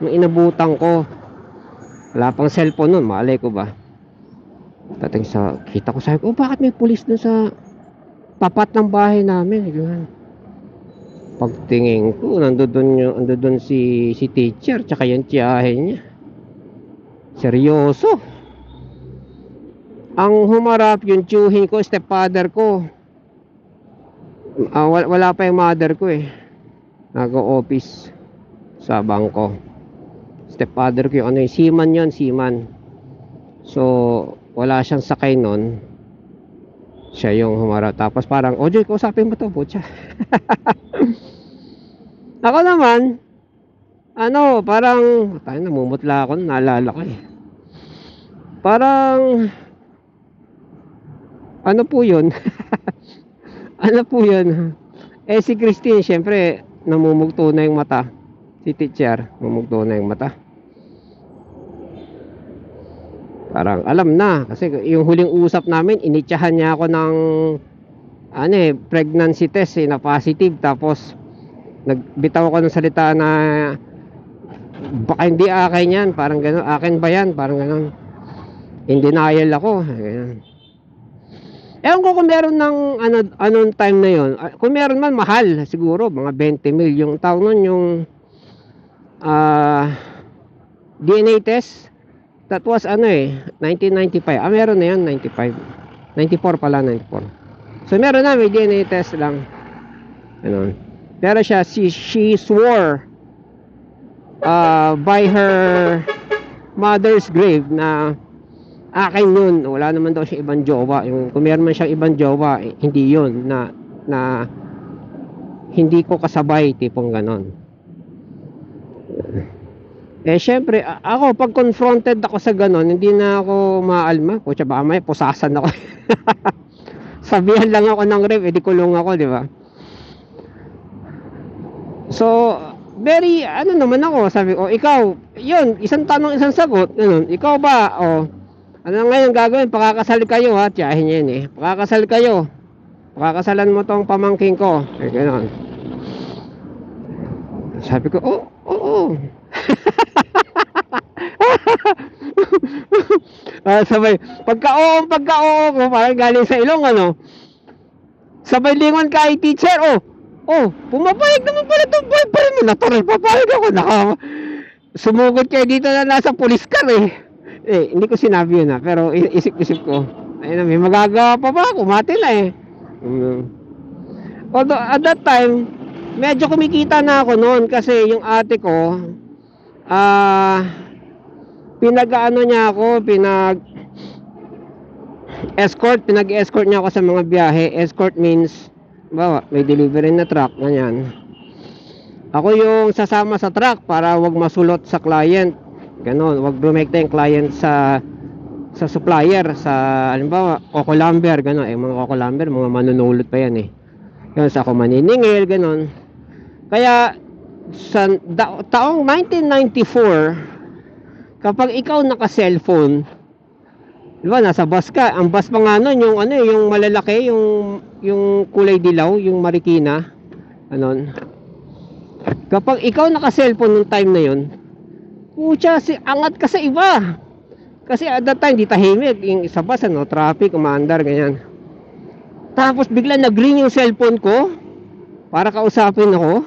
nung inabutan ko. Wala pang cellphone nun, malay ko ba. Dating sa, kita ko, sabi ko, oh, bakit may pulis dun sa tapat ng bahay namin? Ganyan. Pagtingin ko, nandoon si teacher, tsaka yung tiyahin niya. Seryoso. Ang humarap, yung tiyuhin ko, stepfather ko. Wala pa yung mother ko eh. Nag-o-office sa bangko. Stepfather ko yung ano yung seaman yun, seaman. So, wala siyang sakay nun. Siya yung humarap. Tapos parang, oh Joy, kausapin mo to, butya. Ako naman, ano, parang, tayo namumutla ako, naalala ko eh. Parang, ano po yun? Ano po yun? Eh si Christine, syempre, namumugto na yung mata. Si teacher, namumugto na yung mata. Parang alam na. Kasi yung huling usap namin, initsahan niya ako ng ano eh, pregnancy test eh, na positive. Tapos, nagbitaw ako ng salita na baka hindi akin yan. Parang gano'n, akin ba yan? Parang gano'n. In denial ako. Ganyan. Ewan ko kung meron ng anong time na yon. Kung meron man, mahal siguro, mga 20 mil. Yung tawag nun, yung DNA test. That was ano eh, 1995. Meron na yun, 95. 94 pala, 94. So meron na, may DNA test lang. Ganun. Pero siya, she swore by her mother's grave na akin yun. Wala naman daw siya ibang jowa. Kung meron man siyang ibang jowa, hindi yun na hindi ko kasabay, tipong ganon. Eh syempre, ako pag confronted ako sa ganon, hindi na ako maalma. Kutsa baka may pusasan ako. Sabihan lang ako ng rep, edi kulong ako, di ba? So, very, ano naman ako, sabi ko, ikaw, yun, isang tanong, isang sagot, ganun, ikaw ba, ano ngayon gagawin? Pakakasal kayo ha, tiyahin niya yun eh. Pakakasal kayo. Pakakasalan mo tong pamangking ko. Eh, gano'n. Sabi ko, oo. Sabay, pagka-oo ko, parang galing sa ilong, ano. Sabay lingon kay teacher, pumapayag naman pala itong boyfriend mo. Natural, papayag ako. Sumugod kayo dito na nasa police car eh. Hindi ko sinabi yun pero isip-isip ko. Ayun, may magagawa pa ba? Kumati na eh. Although at that time, medyo kumikita na ako noon kasi yung ate ko, pinag-ano niya ako, pinag-escort niya ako sa mga biyahe. Escort means, may delivery na truck, ganyan. Ako yung sasama sa truck para wag masulot sa client. Ganon, wag dumekta yung client sa supplier, sa halimbawa, Coco Lumber, ganon. Mga Coco Lumber, mga manunulot pa yan eh. Ganon, sa ako maniningil, ganon. Kaya, sa taong 1994, kapag ikaw naka-cellphone, diba, nasa bus ka, ang bus pa nga nun, yung malalaki, yung kulay dilaw, yung Marikina, ganon. Kapag ikaw naka-cellphone nung time na yun, pucha, angat ka sa iba. Kasi at that time, di tahimik. Yung isa bus, traffic, umandar, ganyan. Tapos bigla nag-ring yung cellphone ko para kausapin ako.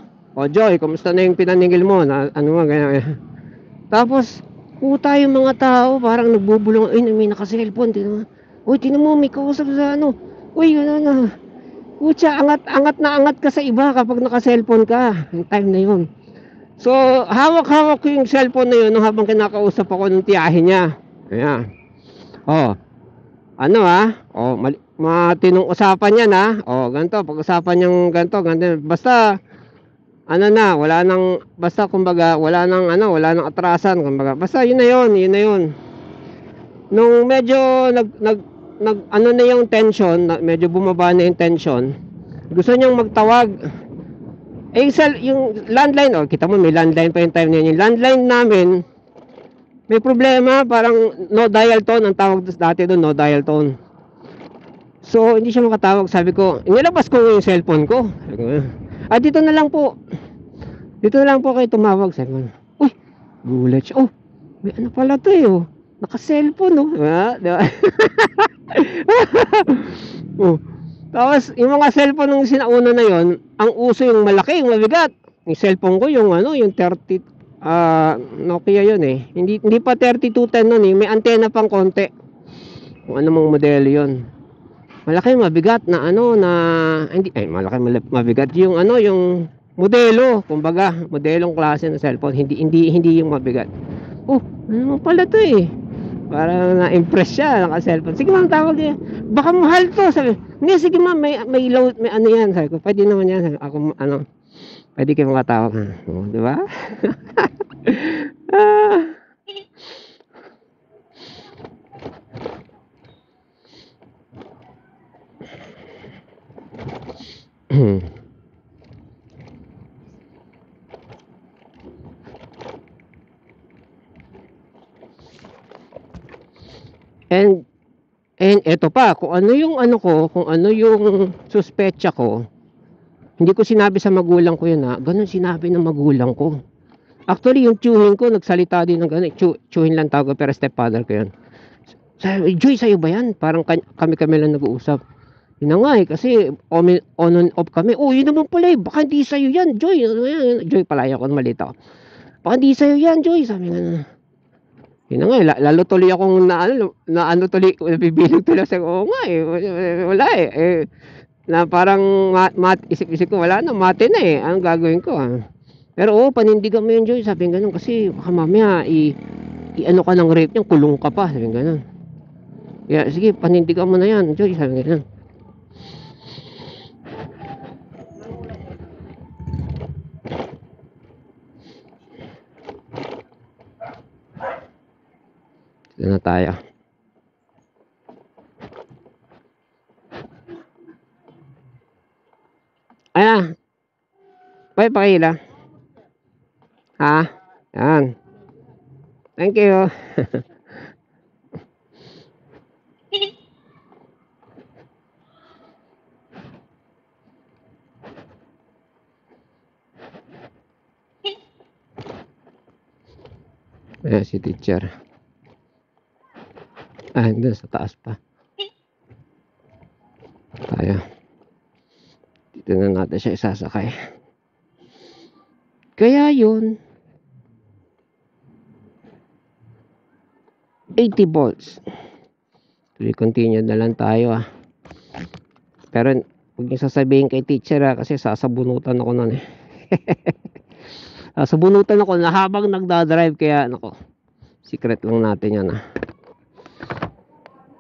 Joy, kumusta na yung pinaningil mo? Ano nga, ganyan. Tapos, puta yung mga tao, parang nagbubulong, may naka-cellphone. Tinan mo, may kausap sa ano. Pucha, angat ka sa iba kapag naka-cellphone ka. Yung time na yun. So, hawak-hawak ko yung cellphone na yun habang kinakausap ako ng tiyahin niya. Ayan. Matinong usapan yan ha. Ganito, pag-usapan yung ganito. Basta, kumbaga, wala nang atrasan. Kumbaga, basta yun na yun. Nung medyo, na yung tension, medyo bumaba na yung tension, gusto niyang magtawag. Yung landline, kita mo may landline pa yung time na yun. Yung landline namin, may problema, parang no dial tone, ang tawag dati doon, no dial tone. So, hindi siya makatawag. Sabi ko, inilabas ko yung cellphone ko. Sabi ko, dito na lang po kayo tumawag. Sabi ko, Gulat siya. Oh, may ano pala to eh. Oh. Naka-cellphone oh. Diba? Oh. Tapos, yung mga cellphone ng sinauna na yon, ang uso yung malaki, yung mabigat. Yung cellphone ko, yung ano, yung 30, Nokia yun eh. Hindi pa 3210 nun eh. May antena pang konti. Kung ano mong modelo yun. Malaki, mabigat na ano, na, hindi, malaki, mabigat yung ano, yung modelo. Kumbaga, modelong klase ng cellphone. Hindi yung mabigat. Oh, ano naman pala to eh. Parang na-impress siya, naka-cellphone. Sige ma'am, tawag niya. Baka mahal to. Sabi, hindi, sige ma'am, may load, may ano yan. Sabi ko, pwede naman yan. Sabi, ako, ano, pwede kayo makatawag. Oh, di ba? Ah. And eto pa, kung ano yung ano ko, kung ano yung suspecha ko, hindi ko sinabi sa magulang ko yun ha, ganun sinabi ng magulang ko. Actually, yung tiyuhin ko, nagsalita din ng ganun, tiyuhin lang tawag ko, pero stepfather ko yun. Sabi, Joy, sa'yo ba yan? Parang kami lang nag-uusap. Yun na nga eh, kasi on and off kami. Oh, yun naman pala eh, baka hindi sa'yo yan, Joy. Ano yan? Joy pala, ako malito. Baka hindi sa'yo yan, Joy. Sabi nga, yun na nga eh, lalo tuloy akong na ano tuloy, nabibilang tuloy sa oo nga eh, wala na parang isip-isip ko, wala na, mate na eh, anong gagawin ko ah. Pero oo, panindigan mo yun, Joy, sabi nga ganun, kasi baka mamaya, ano ka ng rape niyan, kulong ka pa, sabi nga ganun. Kaya sige, panindigan mo na yan, Joy, sabi nga ganun. Ito na tayo. Ayan. Pakila. Ha? Yan. Thank you. Ayan si teacher. Doon sa taas pa. Tayo. Dito na natin siya isasakay. Kaya yun, 80 volts. Continue na lang tayo ah. Pero huwag niyo sasabihin kay teacher ah, kasi sasabunutan ako nun eh. Sasabunutan ako na habang nagdadrive, kaya nako, secret lang natin yan ah.